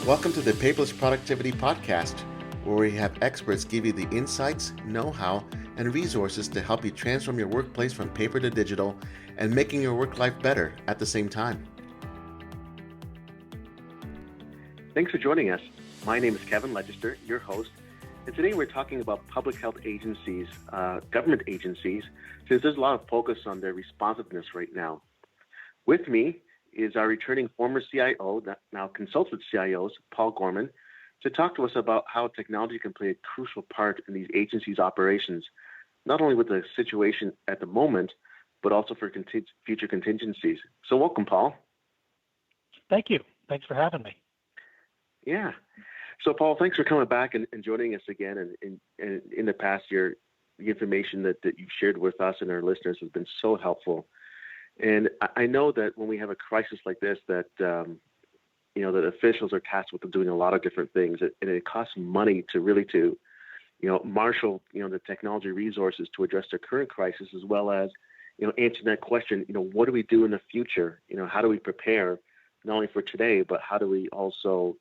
Welcome to the Paperless Productivity Podcast, where we have experts give you the insights, know-how, and resources to help you transform your workplace from paper to digital and making your work life better at the same time. Thanks for joining us. My name is Kevin Legister, your host, and today we're talking about public health agencies, government agencies, since there's a lot of focus on their responsiveness right now. With me is our returning former CIO, that now consults with CIOs, Paul Gorman, to talk to us about how technology can play a crucial part in these agencies' operations, not only with the situation at the moment, but also for future contingencies. So welcome, Paul. Thank you. Thanks for having me. Yeah. So, Paul, thanks for coming back and joining us again. And in the past year, the information that you've shared with us and our listeners has been so helpful. And I know that when we have a crisis like this, that that officials are tasked with doing a lot of different things, and it costs money to marshal the technology resources to address the current crisis, as well as answer that question. What do we do in the future? How do we prepare not only for today, but how do we also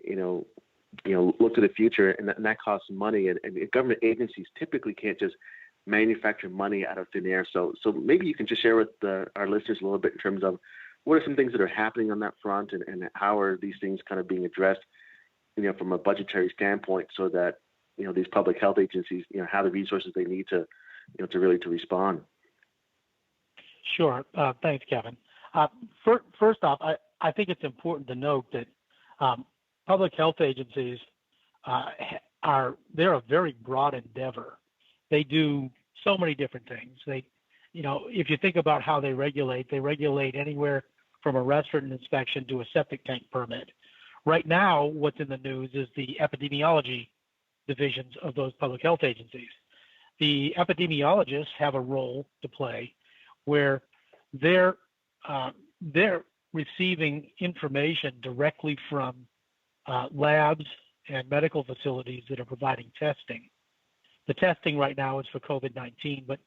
look to the future, and that costs money, and government agencies typically can't just manufacture money out of thin air. So maybe you can just share with our listeners a little bit in terms of what are some things that are happening on that front, and how are these things kind of being addressed, from a budgetary standpoint, so that these public health agencies have the resources they need to respond. Sure. Thanks, Kevin. First off, I think it's important to note that public health agencies they're a very broad endeavor. They do so many different things. If you think about how they regulate anywhere from a restaurant inspection to a septic tank permit. Right now, what's in the news is the epidemiology divisions of those public health agencies. The epidemiologists have a role to play where they're receiving information directly from labs and medical facilities that are providing testing. The testing right now is for COVID-19, but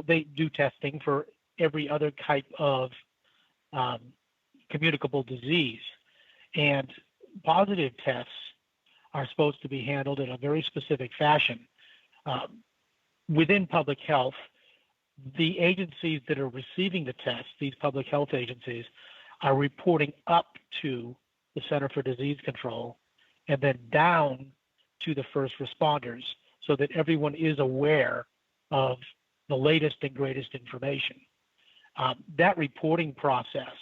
they do testing for every other type of communicable disease. And positive tests are supposed to be handled in a very specific fashion. Within public health, the agencies that are receiving the tests, these public health agencies, are reporting up to the Center for Disease Control and then down to the first responders, so that everyone is aware of the latest and greatest information. That reporting process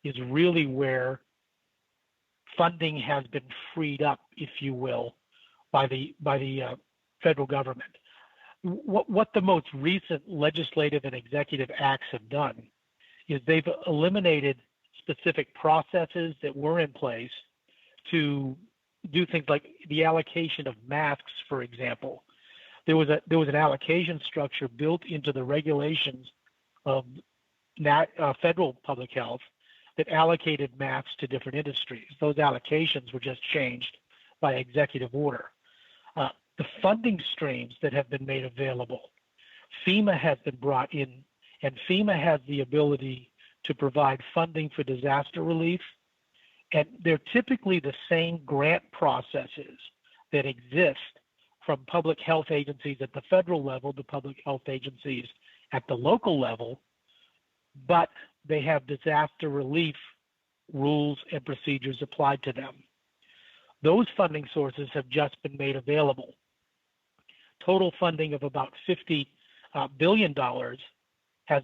is really where funding has been freed up, if you will, by the federal government. What the most recent legislative and executive acts have done is they've eliminated specific processes that were in place to do things like the allocation of masks, for example. There was an allocation structure built into the regulations of federal public health that allocated masks to different industries. Those allocations were just changed by executive order. The funding streams that have been made available, FEMA has been brought in, and FEMA has the ability to provide funding for disaster relief. And they're typically the same grant processes that exist from public health agencies at the federal level to public health agencies at the local level, but they have disaster relief rules and procedures applied to them. Those funding sources have just been made available. Total funding of about $50 billion has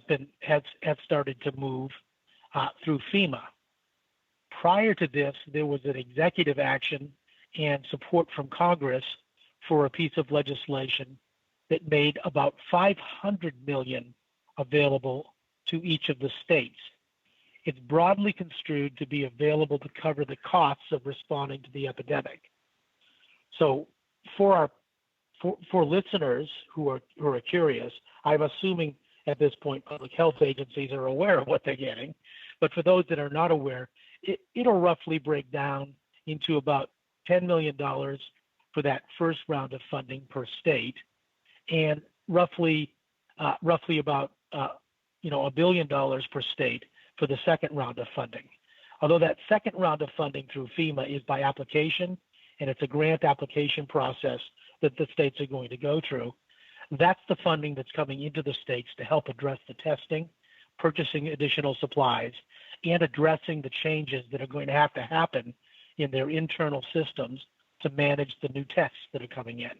started to move through FEMA. Prior to this, there was an executive action and support from Congress for a piece of legislation that made about $500 million available to each of the states. It's broadly construed to be available to cover the costs of responding to the epidemic. So for listeners who are curious, I'm assuming at this point public health agencies are aware of what they're getting, but for those that are not aware, it'll roughly break down into about $10 million for that first round of funding per state, and roughly about $1 billion per state for the second round of funding. Although that second round of funding through FEMA is by application, and it's a grant application process that the states are going to go through, that's the funding that's coming into the states to help address the testing, purchasing additional supplies, and addressing the changes that are going to have to happen in their internal systems to manage the new tests that are coming in.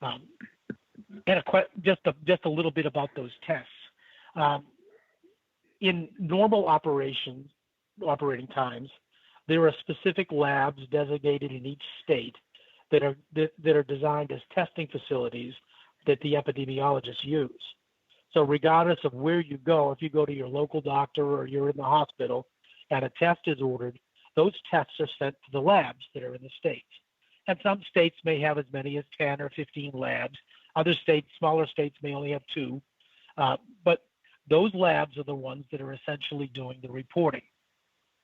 And just a little bit about those tests. In normal operating times, there are specific labs designated in each state that are designed as testing facilities that the epidemiologists use. So regardless of where you go, if you go to your local doctor or you're in the hospital and a test is ordered, those tests are sent to the labs that are in the states. And some states may have as many as 10 or 15 labs. Other states, smaller states, may only have 2. But those labs are the ones that are essentially doing the reporting.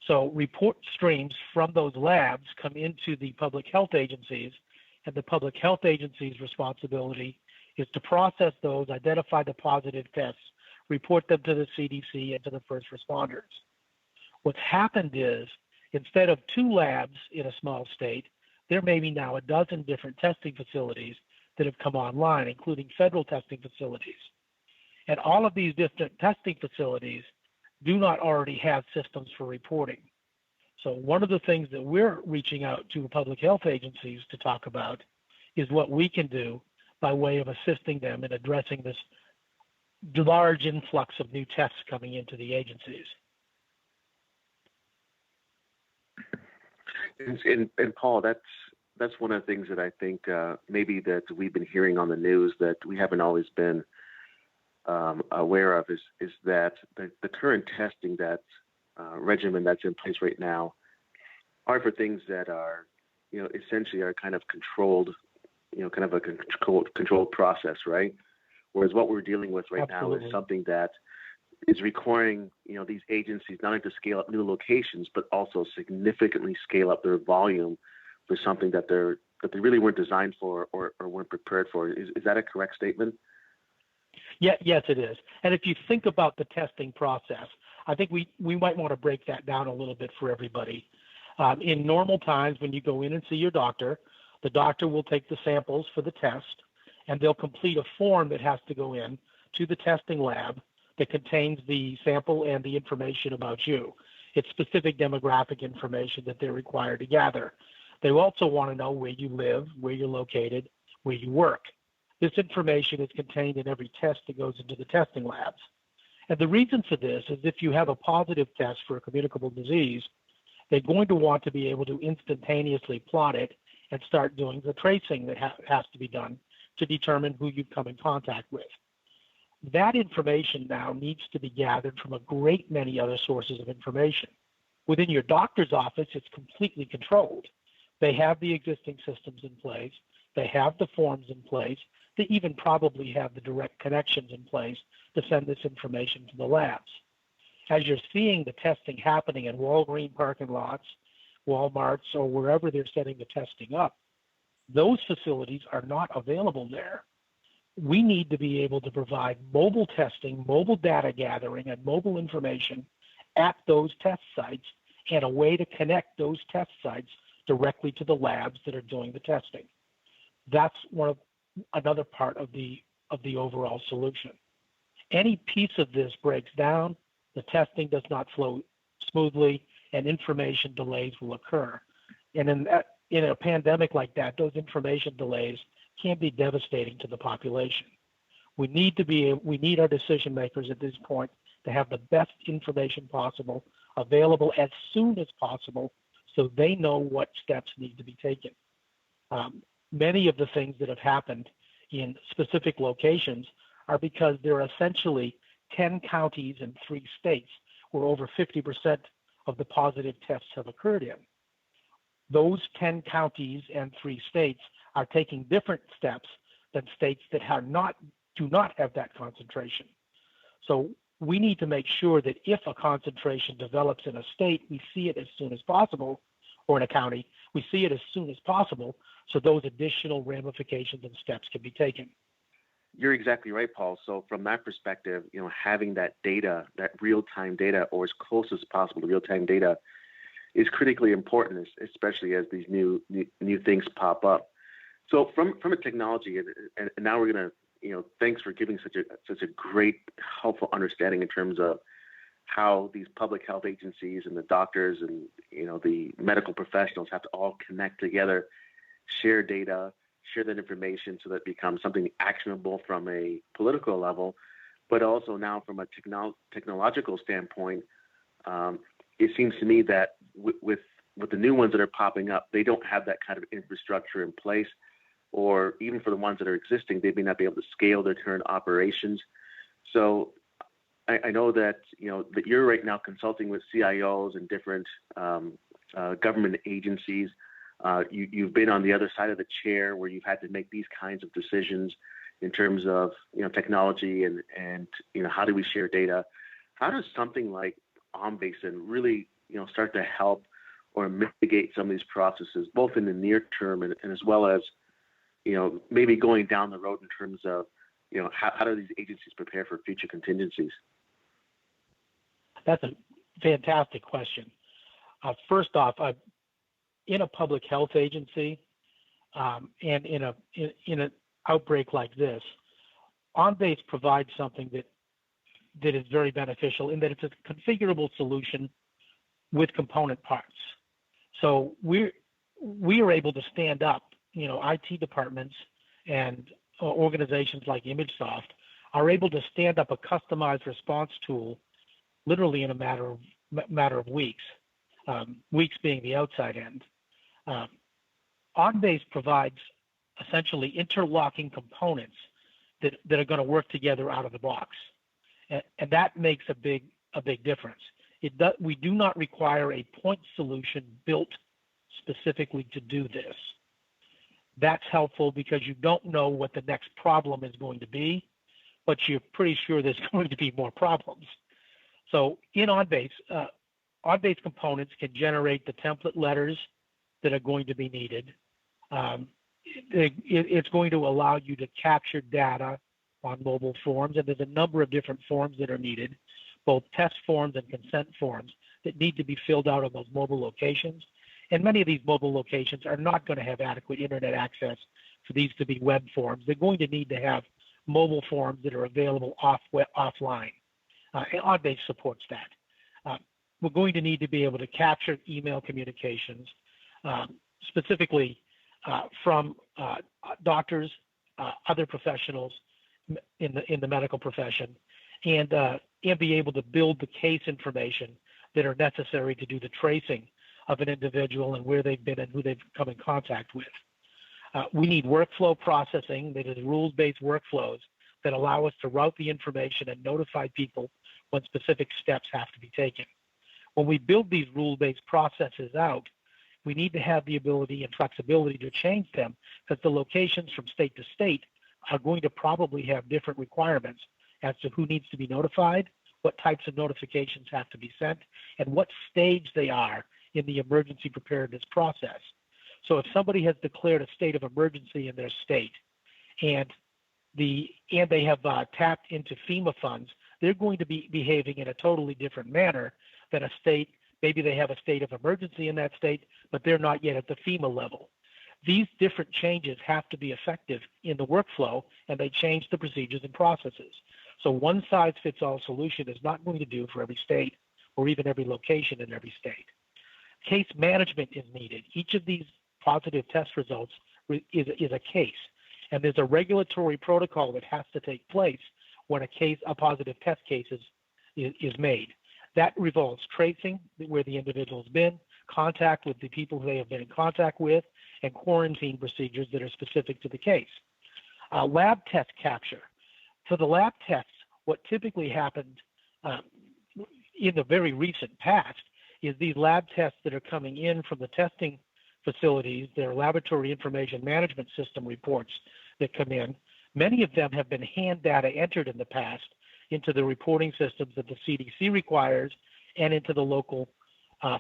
So report streams from those labs come into the public health agencies, and the public health agency's responsibility is to process those, identify the positive tests, report them to the CDC and to the first responders. What's happened is, instead of 2 labs in a small state, there may be now a dozen different testing facilities that have come online, including federal testing facilities. And all of these different testing facilities do not already have systems for reporting. So one of the things that we're reaching out to public health agencies to talk about is what we can do by way of assisting them in addressing this large influx of new tests coming into the agencies. And Paul, that's one of the things that I think maybe that we've been hearing on the news that we haven't always been aware of is that the current testing that regimen that's in place right now are for things that are, essentially are kind of controlled, kind of a controlled process, right? Whereas what we're dealing with right Absolutely. now is something that is requiring, these agencies not only to scale up new locations, but also significantly scale up their volume for something that they really weren't designed for or weren't prepared for. Is that a correct statement? Yeah, yes, it is. And if you think about the testing process, I think we might want to break that down a little bit for everybody. In normal times, when you go in and see your doctor, the doctor will take the samples for the test, and they'll complete a form that has to go in to the testing lab that contains the sample and the information about you. It's specific demographic information that they're required to gather. They also want to know where you live, where you're located, where you work. This information is contained in every test that goes into the testing labs. And the reason for this is if you have a positive test for a communicable disease, they're going to want to be able to instantaneously plot it and start doing the tracing that has to be done to determine who you've come in contact with. That information now needs to be gathered from a great many other sources of information. Within your doctor's office, it's completely controlled. They have the existing systems in place. They have the forms in place. They even probably have the direct connections in place to send this information to the labs. As you're seeing the testing happening in Walgreens parking lots, Walmarts, or wherever they're setting the testing up, those facilities are not available there. We need to be able to provide mobile testing, mobile data gathering, and mobile information at those test sites and a way to connect those test sites directly to the labs that are doing the testing. That's another part of the overall solution. Any piece of this breaks down, the testing does not flow smoothly, and information delays will occur. And in a pandemic like that, those information delays can be devastating to the population. We need our decision makers at this point to have the best information possible available as soon as possible so they know what steps need to be taken. Many of the things that have happened in specific locations are because there are essentially 10 counties in 3 states where over 50% of the positive tests have occurred in. Those 10 counties and 3 states are taking different steps than states that do not have that concentration. So we need to make sure that if a concentration develops in a state, we see it as soon as possible, or in a county, we see it as soon as possible, so those additional ramifications and steps can be taken. You're exactly right, Paul. So from that perspective, having that data, that real-time data, or as close as possible to real-time data, is critically important, especially as these new things pop up. So from a technology, and now we're gonna, thanks for giving such a great, helpful understanding in terms of how these public health agencies and the doctors and the medical professionals have to all connect together, share data, share that information so that it becomes something actionable from a political level, but also now from a technological standpoint. It seems to me that with the new ones that are popping up, they don't have that kind of infrastructure in place, or even for the ones that are existing, they may not be able to scale their current operations. So I know that that you're right now consulting with CIOs and different government agencies. You've been on the other side of the chair where you've had to make these kinds of decisions in terms of technology and how do we share data? How does something like OnBasin really start to help or mitigate some of these processes, both in the near term and as well as maybe going down the road in terms of how do these agencies prepare for future contingencies? That's a fantastic question. First off, in a public health agency and in an outbreak like this, OnBase provides something that is very beneficial in that it's a configurable solution with component parts. So we are able to stand up, IT departments and organizations like ImageSoft are able to stand up a customized response tool literally in a matter of weeks, weeks being the outside end. OnBase provides essentially interlocking components that are going to work together out of the box, and that makes a big difference. We do not require a point solution built specifically to do this. That's helpful because you don't know what the next problem is going to be, but you're pretty sure there's going to be more problems. So in OnBase, OnBase components can generate the template letters that are going to be needed. It's going to allow you to capture data on mobile forms, and there's a number of different forms that are needed, both test forms and consent forms that need to be filled out on those mobile locations. And many of these mobile locations are not going to have adequate internet access for these to be web forms. They're going to need to have mobile forms that are available offline. And OnBase supports that. We're going to need to be able to capture email communications, specifically from doctors, other professionals in the medical profession, and be able to build the case information that are necessary to do the tracing of an individual and where they've been and who they've come in contact with. We need workflow processing, that is rules-based workflows that allow us to route the information and notify people when specific steps have to be taken. When we build these rule-based processes out, we need to have the ability and flexibility to change them because the locations from state to state are going to probably have different requirements as to who needs to be notified, what types of notifications have to be sent, and what stage they are in the emergency preparedness process. So if somebody has declared a state of emergency in their state and they have tapped into FEMA funds, they're going to be behaving in a totally different manner than a state. Maybe they have a state of emergency in that state, but they're not yet at the FEMA level. These different changes have to be effective in the workflow, and they change the procedures and processes. So one size fits all solution is not going to do for every state or even every location in every state. Case management is needed. Each of these positive test results is a case, and there's a regulatory protocol that has to take place when a positive test case is made. That revolves tracing where the individual's been, contact with the people they have been in contact with, and quarantine procedures that are specific to the case. Lab test capture. For the lab tests, what typically happened in the very recent past is these lab tests that are coming in from the testing facilities, their laboratory information management system reports that come in. Many of them have been hand data entered in the past into the reporting systems that the CDC requires and into the local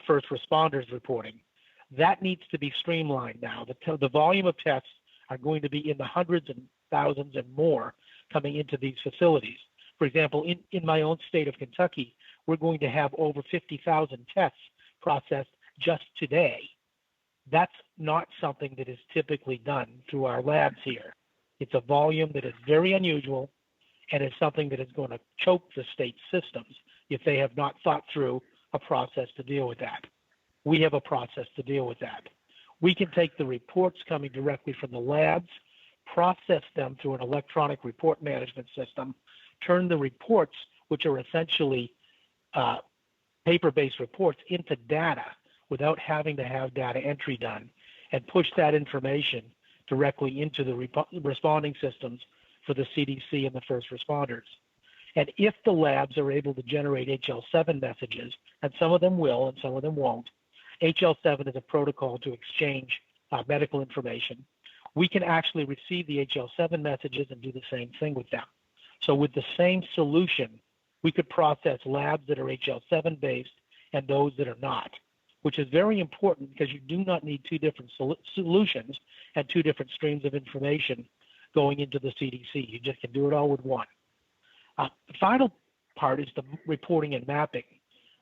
first responders reporting. That needs to be streamlined now. The volume of tests are going to be in the hundreds and thousands and more coming into these facilities. For example, in my own state of Kentucky, we're going to have over 50,000 tests processed just today. That's not something that is typically done through our labs here. It's a volume that is very unusual, and it's something that is going to choke the state systems if they have not thought through a process to deal with that. We have a process to deal with that. We can take the reports coming directly from the labs, process them through an electronic report management system, turn the reports, which are essentially paper-based reports, into data without having to have data entry done, and push that information directly into the responding systems for the CDC and the first responders. And if the labs are able to generate HL7 messages, and some of them will and some of them won't, HL7 is a protocol to exchange medical information. We can actually receive the HL7 messages and do the same thing with them. So with the same solution, we could process labs that are HL7 based and those that are not, which is very important because you do not need two different solutions and two different streams of information going into the CDC. You just can do it all with one. The final part is the reporting and mapping.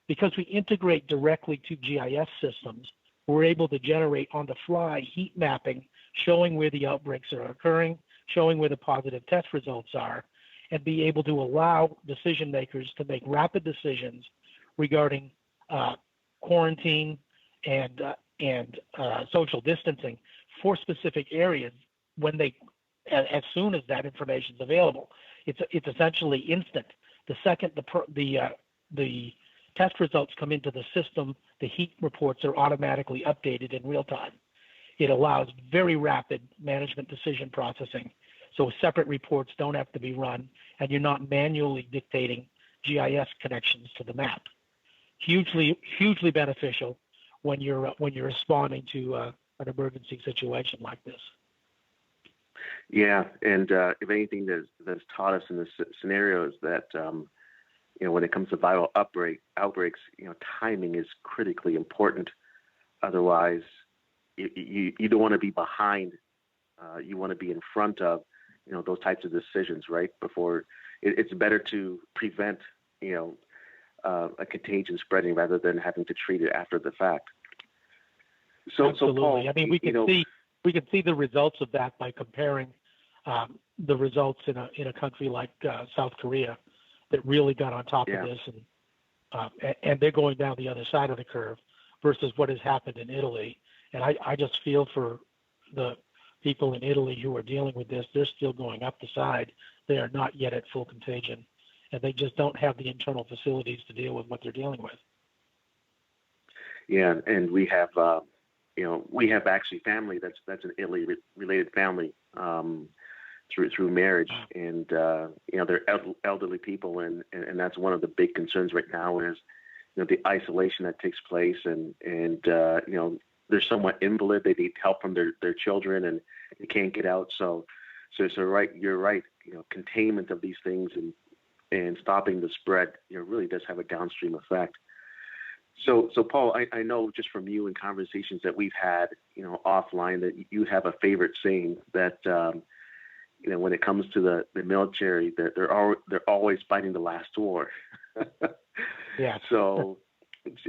Because we integrate directly to GIS systems, we're able to generate on the fly heat mapping, showing where the outbreaks are occurring, showing where the positive test results are, and be able to allow decision makers to make rapid decisions regarding quarantine and social distancing for specific areas as soon as that information is available. It's essentially instant. The second the test results come into the system, the heat reports are automatically updated in real time. It allows very rapid management decision processing. So separate reports don't have to be run, and you're not manually dictating GIS connections to the map. Hugely beneficial when you're responding to an emergency situation like this. Yeah, and if anything that's taught us in this scenario is that when it comes to viral outbreaks, timing is critically important. Otherwise, you don't want to be behind. You want to be in front of those types of decisions, right? Before it's better to prevent a contagion spreading rather than having to treat it after the fact. So Paul, I mean, we can see the results of that by comparing the results in a country like South Korea that really got on top of this, and they're going down the other side of the curve versus what has happened in Italy. And I just feel for the people in Italy who are dealing with this. They're still going up the side. They are not yet at full contagion, and they just don't have the internal facilities to deal with what they're dealing with. Yeah, and we have actually family that's an Italy related family through marriage, and they're elderly people, and that's one of the big concerns right now is the isolation that takes place, and they're somewhat invalid. They need help from their children, and they can't get out. So right, you're right. Containment of these things and stopping the spread, really does have a downstream effect. So Paul, I know just from you and conversations that we've had, offline, that you have a favorite saying that, when it comes to the military, they're always fighting the last war. Yeah. So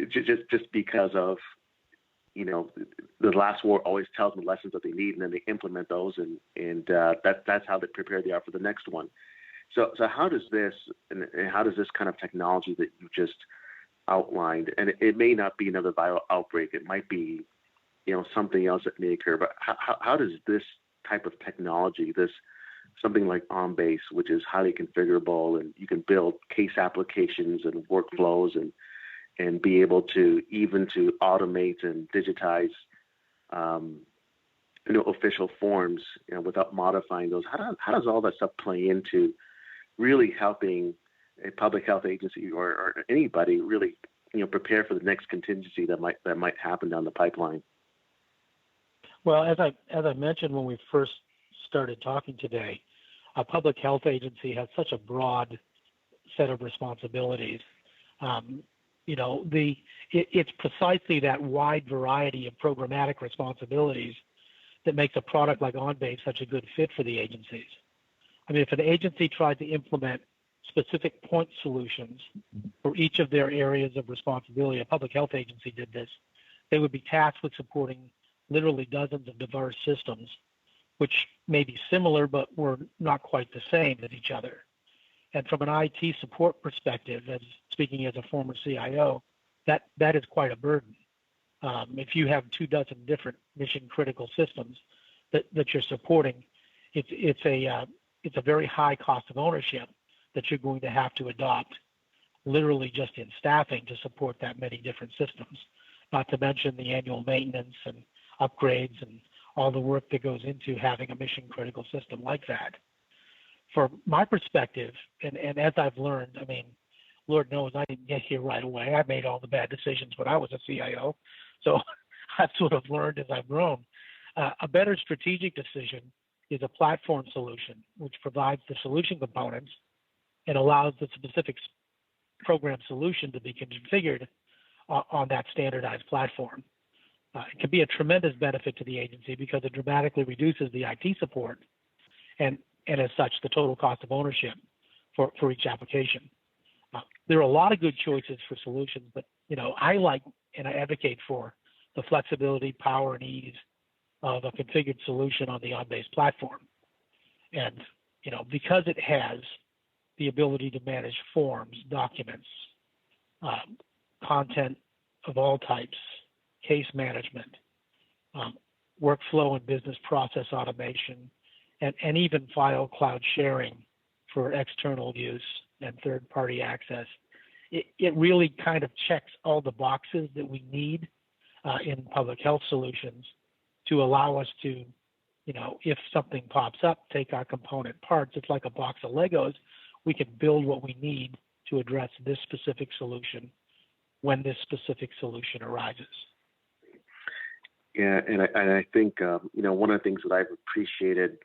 just because of, the last war always tells them lessons that they need, and then they implement those, and that's how prepared they are for the next one. So how does this kind of technology that you just outlined, and it may not be another viral outbreak, it might be, something else that may occur, but how does this type of technology, something like OnBase, which is highly configurable, and you can build case applications and workflows and be able to automate and digitize, official forms, without modifying those. How does all that stuff play into really helping a public health agency or anybody really, prepare for the next contingency that might happen down the pipeline? Well, as I mentioned when we first started talking today, a public health agency has such a broad set of responsibilities. It's precisely that wide variety of programmatic responsibilities that makes a product like OnBase such a good fit for the agencies. I mean, if an agency tried to implement specific point solutions for each of their areas of responsibility, a public health agency did this, they would be tasked with supporting literally dozens of diverse systems, which may be similar but were not quite the same as each other. And from an IT support perspective, as speaking as a former CIO, that is quite a burden. If you have 24 different mission critical systems that you're supporting, it's a very high cost of ownership that you're going to have to adopt literally just in staffing to support that many different systems, not to mention the annual maintenance and upgrades and all the work that goes into having a mission critical system like that. From my perspective, and as I've learned, I mean, Lord knows I didn't get here right away. I made all the bad decisions when I was a CIO. So I've sort of learned as I've grown. A better strategic decision is a platform solution, which provides the solution components and allows the specific program solution to be configured on that standardized platform. It can be a tremendous benefit to the agency because it dramatically reduces the IT support and as such, the total cost of ownership for each application. There are a lot of good choices for solutions, but I like and I advocate for the flexibility, power, and ease of a configured solution on the on-base platform. And because it has the ability to manage forms, documents, content of all types, case management, workflow and business process automation, and even file cloud sharing for external use and third-party access. It really kind of checks all the boxes that we need in public health solutions to allow us to, if something pops up, take our component parts. It's like a box of Legos. We can build what we need to address this specific solution when this specific solution arises. Yeah, and I think one of the things that I've appreciated,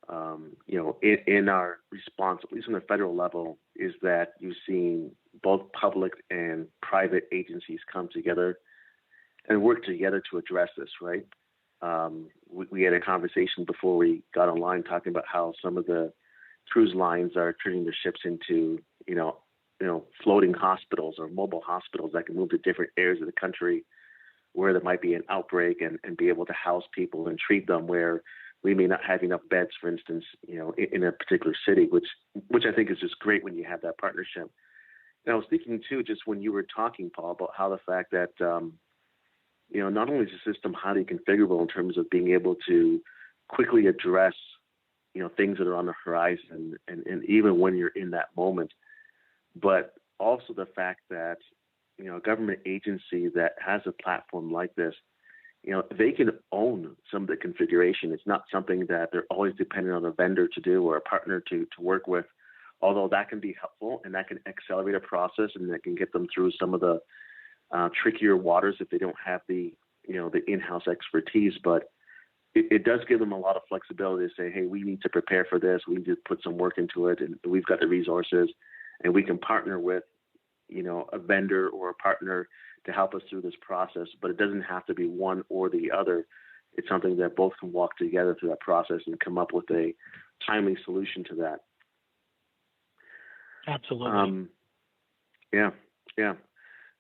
in our response, at least on the federal level, is that you've seen both public and private agencies come together and work together to address this. Right? We had a conversation before we got online talking about how some of the cruise lines are turning their ships into floating hospitals or mobile hospitals that can move to different areas of the country where there might be an outbreak and be able to house people and treat them where we may not have enough beds, for instance, in a particular city, which I think is just great when you have that partnership. And I was thinking too, just when you were talking, Paul, about how the fact that, not only is the system highly configurable in terms of being able to quickly address, things that are on the horizon and even when you're in that moment, but also the fact that, a government agency that has a platform like this, they can own some of the configuration. It's not something that they're always dependent on a vendor to do or a partner to work with, although that can be helpful and that can accelerate a process and that can get them through some of the trickier waters if they don't have the in-house expertise. But it does give them a lot of flexibility to say, hey, we need to prepare for this. We need to put some work into it, and we've got the resources, and we can partner with a vendor or a partner to help us through this process, but it doesn't have to be one or the other. It's something that both can walk together through that process and come up with a timely solution to that. Absolutely. Yeah.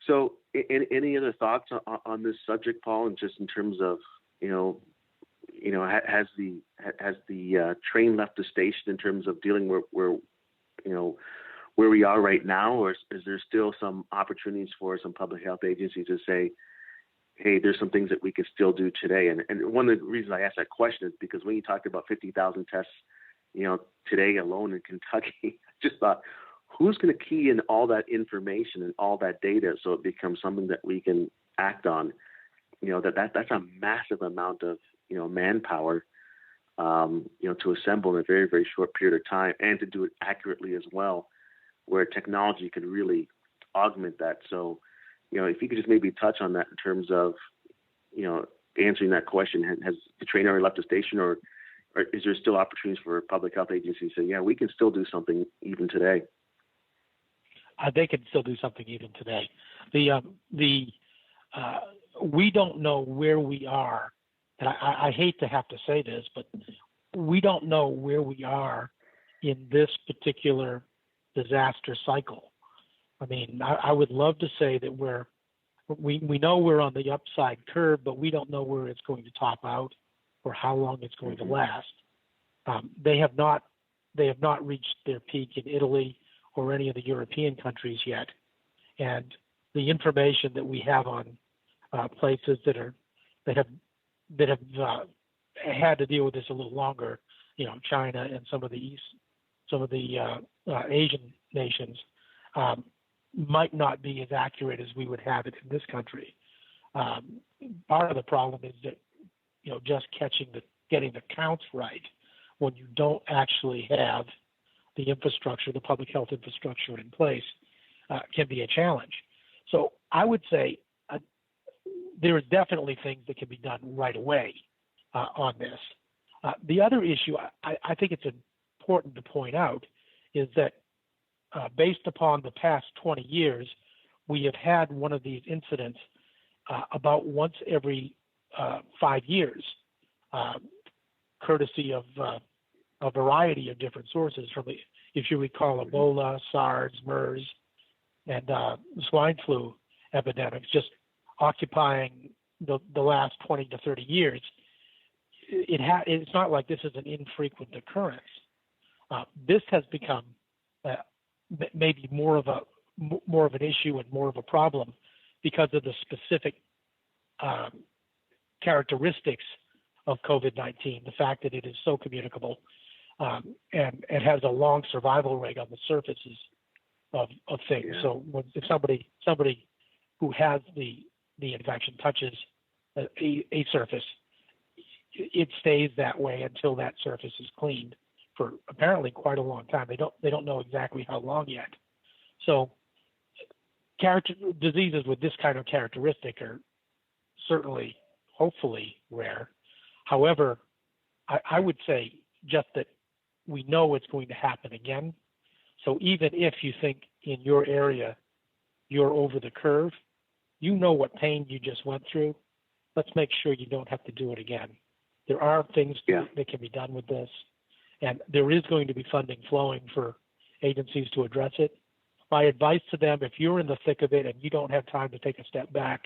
So any other thoughts on this subject, Paul, and just in terms of, has the train left the station in terms of dealing where we are right now, or is there still some opportunities for some public health agencies to say, hey, there's some things that we can still do today? And one of the reasons I asked that question is because when you talked about 50,000 tests, today alone in Kentucky, I just thought, who's going to key in all that information and all that data so it becomes something that we can act on? That's a massive amount of, manpower, to assemble in a very, very short period of time and to do it accurately as well, where technology can really augment that. So, if you could just maybe touch on that in terms of, answering that question, has the train already left the station, or is there still opportunities for public health agencies to say, yeah, we can still do something even today? They can still do something even today. We don't know where we are, and I hate to have to say this, but we don't know where we are in this particular disaster cycle. I mean, I would love to say that we know we're on the upside curve, but we don't know where it's going to top out or how long it's going to last. They have not reached their peak in Italy or any of the European countries yet, and the information that we have on places that have had to deal with this a little longer, China and some of the Asian nations, might not be as accurate as we would have it in this country. Part of the problem is that just getting the counts right when you don't actually have the infrastructure, the public health infrastructure in place, can be a challenge. So I would say there are definitely things that can be done right away on this. The other issue I think it's important to point out is that based upon the past 20 years, we have had one of these incidents about once every 5 years, courtesy of a variety of different sources, if you recall, Ebola, SARS, MERS, and swine flu epidemics, just occupying the last 20 to 30 years. It's not like this is an infrequent occurrence. This has become maybe more of an issue and more of a problem because of the specific characteristics of COVID-19, the fact that it is so communicable and has a long survival rate on the surfaces of things. Yeah. So if somebody who has the infection touches a surface, it stays that way until that surface is cleaned for apparently quite a long time. They don't know exactly how long yet. So diseases with this kind of characteristic are certainly, hopefully, rare. However, I would say just that we know it's going to happen again. So even if you think in your area you're over the curve, you know what pain you just went through. Let's make sure you don't have to do it again. There are things that can be done with this, and there is going to be funding flowing for agencies to address it. My advice to them, if you're in the thick of it and you don't have time to take a step back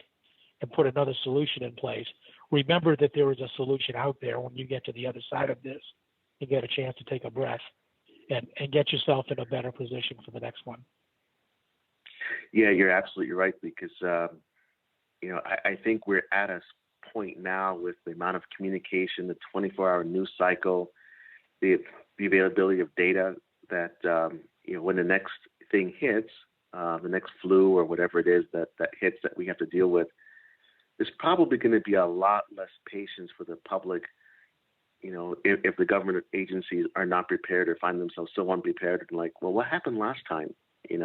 and put another solution in place, remember that there is a solution out there when you get to the other side of this and get a chance to take a breath and get yourself in a better position for the next one. Yeah, you're absolutely right, because I think we're at a point now with the amount of communication, the 24-hour news cycle, the availability of data that when the next thing hits, the next flu or whatever it is that hits that we have to deal with, there's probably going to be a lot less patience for the public. If the government agencies are not prepared or find themselves so unprepared and like, well, what happened last time? In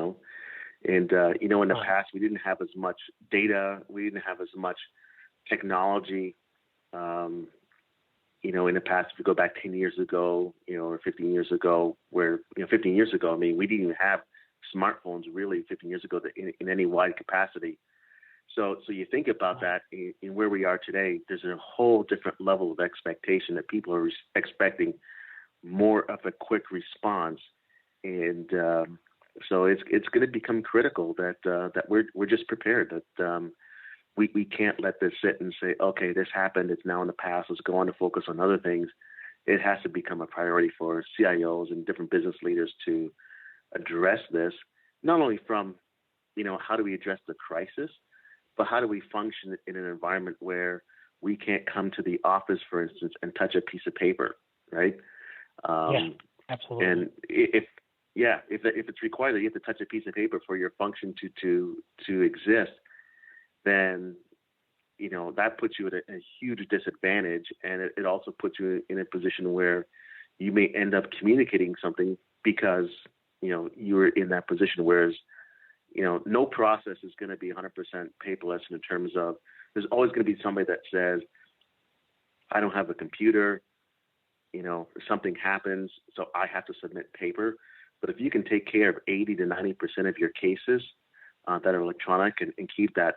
the past, we didn't have as much data. We didn't have as much technology. In the past, if we go back 10 years ago, or 15 years ago, where, 15 years ago, we didn't even have smartphones really 15 years ago in any wide capacity. So you think about that in where we are today, there's a whole different level of expectation that people are expecting more of a quick response. And so it's going to become critical that we're just prepared, that we can't let this sit and say, okay, this happened, it's now in the past, let's go on to focus on other things. It has to become a priority for CIOs and different business leaders to address this, not only from, how do we address the crisis, but how do we function in an environment where we can't come to the office, for instance, and touch a piece of paper, right? Absolutely. And if it's required that you have to touch a piece of paper for your function to exist, then that puts you at a huge disadvantage, and it also puts you in a position where you may end up communicating something because you're in that position. Whereas no process is going to be 100% paperless in terms of there's always going to be somebody that says, I don't have a computer, something happens, so I have to submit paper. But if you can take care of 80 to 90% of your cases that are electronic and keep that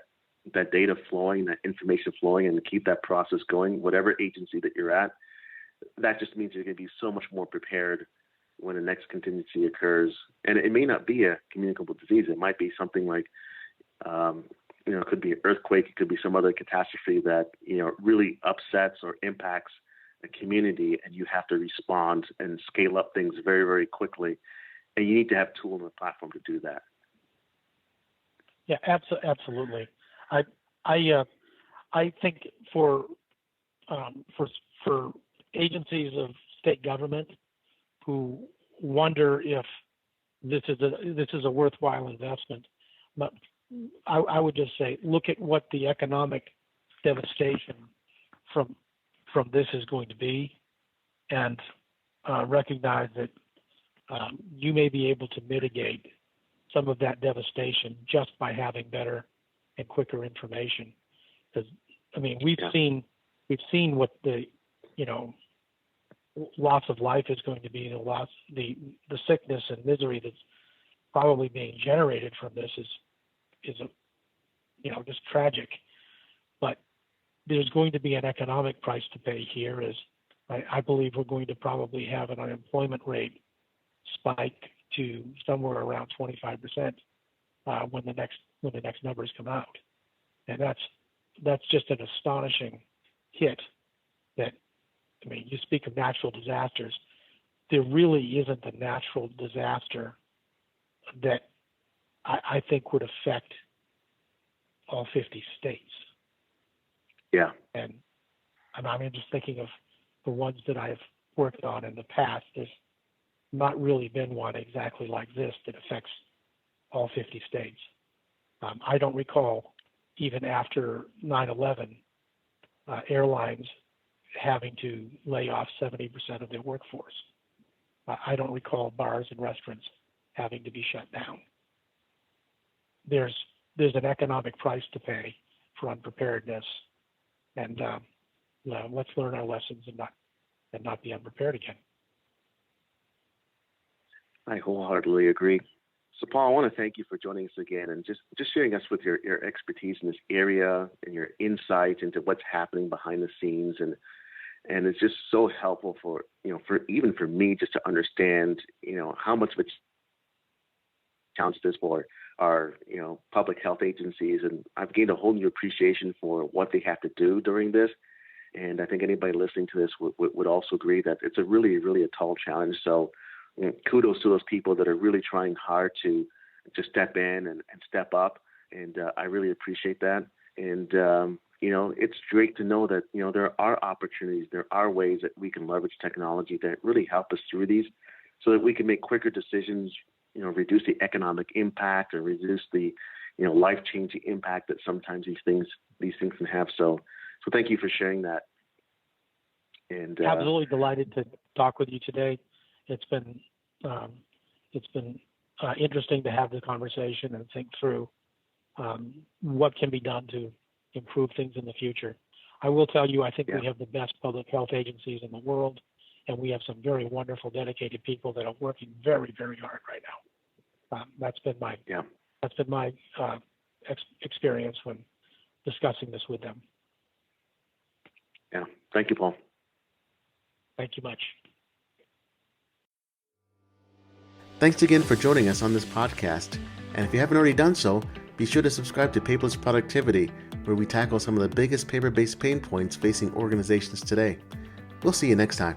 data flowing, that information flowing, and keep that process going, whatever agency that you're at, that just means you're going to be so much more prepared when the next contingency occurs. And it may not be a communicable disease. It might be something like, it could be an earthquake. It could be some other catastrophe that, really upsets or impacts a community, and you have to respond and scale up things very, very quickly. And you need to have tools and a platform to do that. Yeah, absolutely. I think for agencies of state government who wonder if this is a worthwhile investment, but I would just say, look at what the economic devastation from this is going to be, and recognize that you may be able to mitigate some of that devastation just by having better and quicker information. Because we've seen what the loss of life is going to be, the sickness and misery that's probably being generated from this is just tragic. But there's going to be an economic price to pay here. As I believe we're going to probably have an unemployment rate spike to somewhere around 25% when the next numbers come out, and that's just an astonishing hit. That you speak of natural disasters. There really isn't a natural disaster that I think would affect all 50 states. Yeah. And I'm just thinking of the ones that I've worked on in the past. There's not really been one exactly like this that affects all 50 states. I don't recall, even after 9/11, airlines having to lay off 70% of their workforce. I don't recall bars and restaurants having to be shut down. There's an economic price to pay for unpreparedness, and let's learn our lessons and not be unprepared again. I wholeheartedly agree. So, Paul, I want to thank you for joining us again and just sharing us with your expertise in this area and your insight into what's happening behind the scenes, and it's just so helpful for even for me just to understand how much of a challenge this for our public health agencies, and I've gained a whole new appreciation for what they have to do during this. And I think anybody listening to this would also agree that it's a really, really a tall challenge. So kudos to those people that are really trying hard to step in and step up. And I really appreciate that. And, it's great to know that, there are opportunities, there are ways that we can leverage technology that really help us through these so that we can make quicker decisions, reduce the economic impact or reduce the, life-changing impact that sometimes these things can have. So thank you for sharing that. And absolutely delighted to talk with you today. It's been interesting to have the conversation and think through what can be done to improve things in the future. I will tell you, I think we have the best public health agencies in the world, and we have some very wonderful, dedicated people that are working very, very hard right now. That's been my experience when discussing this with them. Yeah. Thank you, Paul. Thank you much. Thanks again for joining us on this podcast. And if you haven't already done so, be sure to subscribe to Paperless Productivity, where we tackle some of the biggest paper-based pain points facing organizations today. We'll see you next time.